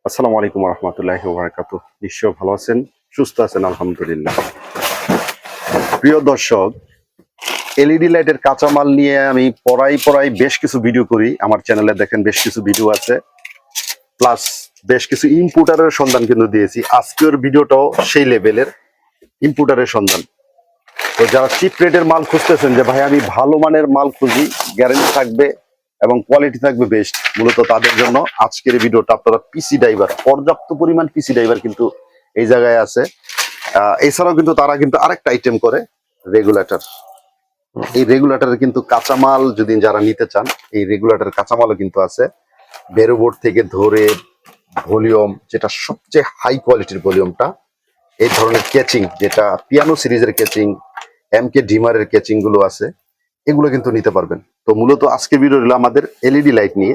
আসসালামু আলাইকুম রহমতুল্লাহি ওয়া বারাকাতুহু। নিশ্চয় ভালো আছেন, সুস্থ আছেন আলহামদুলিল্লাহ। প্রিয় দর্শক, এলইডি লাইটের কাঁচামাল নিয়ে আমি পড়াই বেশ কিছু ভিডিও করি। আমার চ্যানেলে দেখেন বেশ কিছু ভিডিও আছে, প্লাস বেশ কিছু ইম্পোর্টারের সন্ধান কিন্তু দিয়েছি। আজকের ভিডিওটাও সেই লেভেলের ইম্পোর্টারের সন্ধান। তো যারা চিপ রেটের মাল খুঁজতেছেন যে ভাই আমি ভালো মানের মাল খুঁজি, গ্যারান্টি থাকবে এবং কোয়ালিটি থাকবে বেস্ট, মূলত তাদের জন্য আজকের এই ভিডিওটা। আপনারা পিসি ড্রাইভার, পর্যাপ্ত পরিমাণ পিসি ড্রাইভার কিন্তু এই জায়গায় আছে। এছাড়াও কিন্তু তারা কিন্তু আরেকটা আইটেম করে, রেগুলেটর। এই রেগুলেটরের কিন্তু কাঁচামাল যদি যারা নিতে চান, এই রেগুলেটর কাঁচামালও কিন্তু আছে। বেরোবোর্ড থেকে ধরে ভলিউম, যেটা সবচেয়ে হাই কোয়ালিটির ভলিউমটা, এই ধরনের ক্যাচিং, যেটা পিয়ানো সিরিজের ক্যাচিং, এমকে ডিমারের ক্যাচিং গুলো আছে, এগুলো কিন্তু নিতে পারবেন। তো মূলত আজকের ভিডিও হলো আমাদের এলইডি লাইট নিয়ে।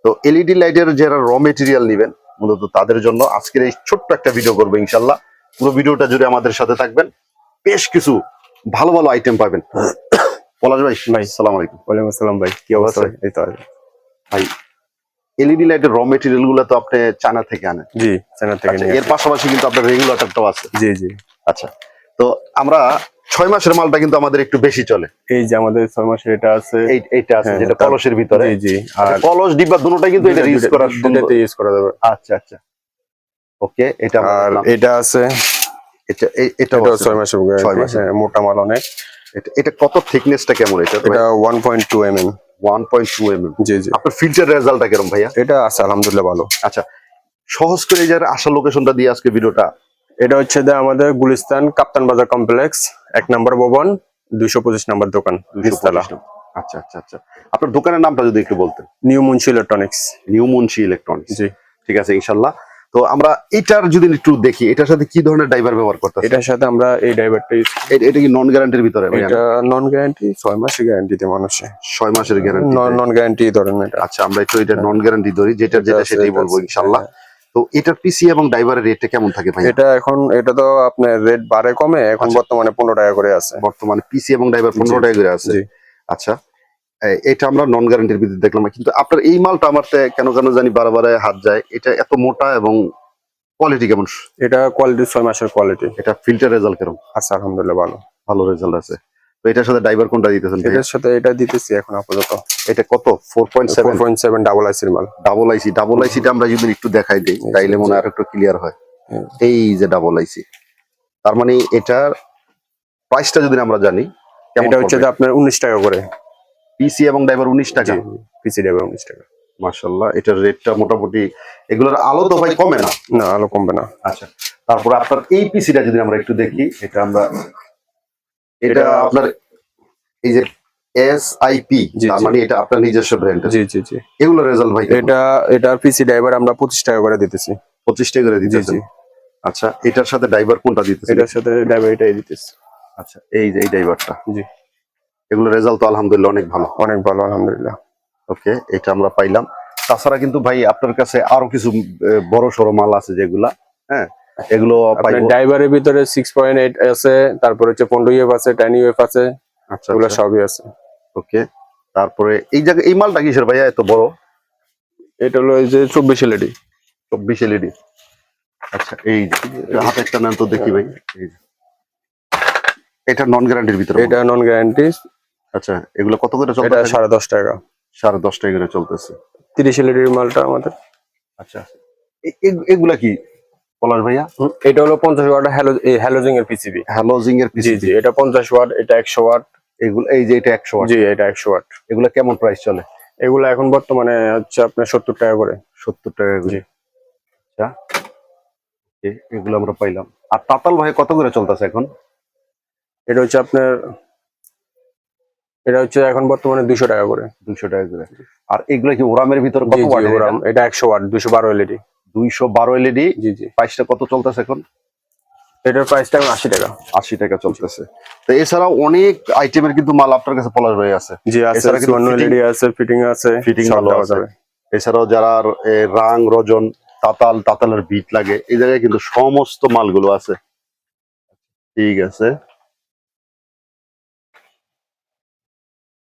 তো এলইডি লাইটের যারা র মেটেরিয়াল নেবেন, মূলত তাদের জন্য আজকের এই ছোট্ট একটা ভিডিও করবো ইনশাল্লাহ। পুরো ভিডিওটা জুড়ে আমাদের সাথে থাকবেন, বেশ কিছু ভালো ভালো আইটেম পাবেন। পলাশ ভাই, আসসালামু আলাইকুম। ওয়ালাইকুম আসসালাম ভাই, কি অবস্থা? এই তো ভাই, এলইডি লাইটের র মেটেরিয়াল গুলো তো আপনি চায়না থেকে আনেন? জি, চায়না থেকে নিয়ে এর পাশাপাশি কিন্তু আপনার রেগুলেটরটাও আছে? জি জি। আচ্ছা, তো আমরা 6 মাসের মালটা কিন্তু আমাদের একটু বেশি চলে। এই যে আমাদের 6 মাসের এটা আছে, এইটা আছে যেটা কলসের ভিতরে। জি জি। আর কলস ডিব্বা দুটোটাই কিন্তু এটা ইউজ করা দুটোতে ইউজ করা যাবে। আচ্ছা আচ্ছা, ওকে। এটা আর এটা আছে, এটা 6 মাসের, 6 মাসের মোটা মাল অনেক। এটা কত থিকনেসটা কেমন? এটা 1.2 mm। 1.2 mm। জি জি। আপনার ফিল্টার রেজাল্টটা কেমন ভাইয়া? এটা আছে আলহামদুলিল্লাহ ভালো। আচ্ছা, সহজ করে এই যে আসার লোকেশনটা দিয়ে আজকে ভিডিওটা। এটা হচ্ছে যে আমাদের গুলিস্তান কাপ্তান বাজার কমপ্লেক্স, 1 নম্বর ভবন, 225 নম্বর দোকান, 225 নম্বর। আচ্ছা আচ্ছা আচ্ছা, আপনার দোকানের নামটা যদি একটু বলতেন। New Munshi electronics. New Munshi electronics, জি। ঠিক আছে ইনশাল্লাহ। তো আমরা এটার যদি একটু দেখি, এটার সাথে কি ধরনের ড্রাইভার ব্যবহার করতেছে? এটার সাথে আমরা এই ড্রাইভারটা, এটা কি নন গ্যারান্টির ভিতরে? এটা নন গ্যারান্টি, 6 মাসের গ্যারান্টি তে মানুষে। 6 মাসের গ্যারান্টি, নন গ্যারান্টি ধরেন এটা। আচ্ছা, আমরা একটু এটা নন গ্যারান্টি ধরি, যেটা সেটাই বলবো ইনশাআল্লাহ। তো এটার পিসি এবং ড্রাইভারের রেটটা কেমন থাকে ভাই? এটা তো আপনার রেট বাড়ে কমে, এখন বর্তমানে 15 টাকা করে আছে। বর্তমানে পিসি এবং ড্রাইভার 15 টাকা করে আছে। আচ্ছা, এটা আমরা নন গ্যারান্টির ভিতরে দেখলাম, কিন্তু আপনার এই মালটা আমার কেন জানি বারবার হাত যায়। এটা এত মোটা এবং কোয়ালিটি কেমন? এটা কোয়ালিটি 6 মাসের কোয়ালিটি। এটা ফিল্টার রেজাল্ট কেমন? আচ্ছা আলহামদুলিল্লাহ ভালো, ভালো রেজাল্ট আছে। তো এটার সাথে ড্রাইভার কোনটা দিতেছেন? এটার সাথে এটা দিতেছি এখন আপাতত। এটা কত? 4.7 ডাবল আইসির মাল। ডাবল আইসিটা আমরা যদি একটু দেখাই দেই তাইলে মনে হয় আরেকটু ক্লিয়ার হয়। এই যে ডাবল আইসি, তার মানে এটার প্রাইসটা যদি আমরা জানি, এটা হচ্ছে যে আপনার 19 টাকা করে পিসি এবং ড্রাইভার। 19 টাকা পিসি ড্রাইভার, 19 টাকা। মাশাআল্লাহ, এটার রেটটা মোটামুটি। এগুলোর আলো তো ভাই কমে না? না, আলো কমবে না। আচ্ছা, তারপর আপনার এই পিসিটা যদি আমরা একটু দেখি, এটা আপনার এই যে এসআইপি, তার মানে এটা আপনার নিজস্ব ব্র্যান্ড? জি জি জি। এগুলোর রেজাল্ট ভাই? এটার পিসি ড্রাইভার আমরা 25 টাকা করে দিতেছি। 25 টাকা করে দিতেছি। আচ্ছা, এটার সাথে ড্রাইভার কোনটা দিতেছি? এটার সাথে ড্রাইভার এটাই দিতেছি। আচ্ছা, এই যে এই ড্রাইভারটা। জি। এগুলো রেজাল্ট তো আলহামদুলিল্লাহ অনেক ভালো। অনেক ভালো আলহামদুলিল্লাহ। ওকে, এটা আমরা পাইলাম। তাছাড়া কিন্তু ভাই আপনার কাছে আরো কিছু বড় সড়ো মাল আছে যেগুলা, হ্যাঁ, এগুলো পাইবো। ড্রাইভারের ভিতরে 6.8 আছে, তারপর হচ্ছে 15 ইউএফ আছে, 10 ইউএফ আছে। আচ্ছা, এগুলো সবই আছে। ওকে, তারপরে এই জায়গায় এই মালটা কিসের ভাইয়া এত বড়? এটা হলো এই যে 24 এলইডি। 24 এলইডি। আচ্ছা, এই হাতে একটা নেন তো দেখি ভাই। এটা নন গ্যারান্টির ভিতরে? এটা নন গ্যারান্টি। আচ্ছা, এগুলো কত করে চলতেছে? এটা 10.5 টাকা। 10.5 টাকা করে চলতেছে। 30 এলইডির মালটা আমাদের। আচ্ছা, এগুলা কি পলাশ ভাইয়া? এটা হলো 50 ওয়াট হ্যালোজিং এর পিসিবি। হ্যালোজিং এর পিসিবি? জি জি। এটা 50 ওয়াট, এটা 100 ওয়াট। এগুলো এই যে এটা 100 ওয়াট? জি, এটা 100 ওয়াট। এগুলা কেমন প্রাইস চলে? এগুলো এখন বর্তমানে হচ্ছে আপনার 70 টাকা করে। 70 টাকা করে? আচ্ছা, এগুলো আমরা পাইলাম। আর তাতাল ভাই কত করে চলতেছে এখন? এটা হচ্ছে আপনার, এটা হচ্ছে এখন বর্তমানে 200 টাকা করে। 200 টাকা করে। আর এগুলা কি ওরামের ভিতরে কত ওয়াট? ওরাম, এটা 100 ওয়াট, 212 এলইডি। 212 এলইডি? জি জি। প্রাইসটা কত চলতেছে এখন? এটার প্রাইসটা 80 টাকা। 80 টাকা চলতেছে। তো এছাড়াও অনেক আইটেমের কিন্তু মাল আপনার কাছে পলাশ ভাই আছে? জি আছে, 54 এলইডি আছে, ফিটিং আছে, ফিটিং ভালো আছে। এছাড়াও যারা রাং রজন তাতালের বিট লাগে, এই জায়গায় কিন্তু সমস্ত মালগুলো আছে। ঠিক আছে।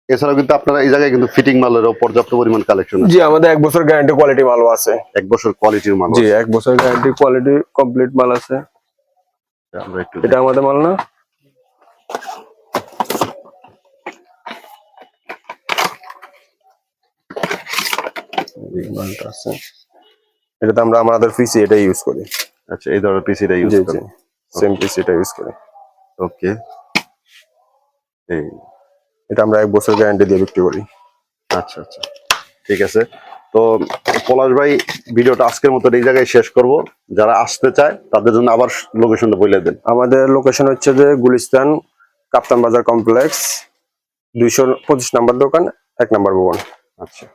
এছাড়াও কিন্তু আপনারা এই জায়গায় কিন্তু ফিটিং মালেরও পর্যাপ্ত পরিমাণ কালেকশন আছে। জি, আমাদের 1 বছর গ্যারান্টি কোয়ালিটি মালও আছে। 1 বছর কোয়ালিটির মাল জি, আছে। 1 বছর গ্যারান্টি কোয়ালিটি কমপ্লিট মাল আছে। আমরা একটু এটা আমাদের মাল না? এই মালটা আছে। এটাতে আমরা আমাদের পিসি এটা ইউজ করি। আচ্ছা, এই ধরনের পিসিটা ইউজ জি জি, করেন। সেম পিসি এটা ইউজ করি। ওকে, এই এটা আমরা 1 বছর গ্যারান্টি দিয়ে বিক্রি করি। আচ্ছা আচ্ছা, ঠিক আছে। তো পলাশ ভাই, ভিডিওটা আজকের মতো এই জায়গায় শেষ করব। যারা আসতে চায় তাদের জন্য আবার লোকেশনটা বলে দেন। আমাদের লোকেশন হচ্ছে যে গুলিস্তান কাপ্তান বাজার কমপ্লেক্স, 225 নম্বর দোকান, 1 নম্বর ভবন। আচ্ছা।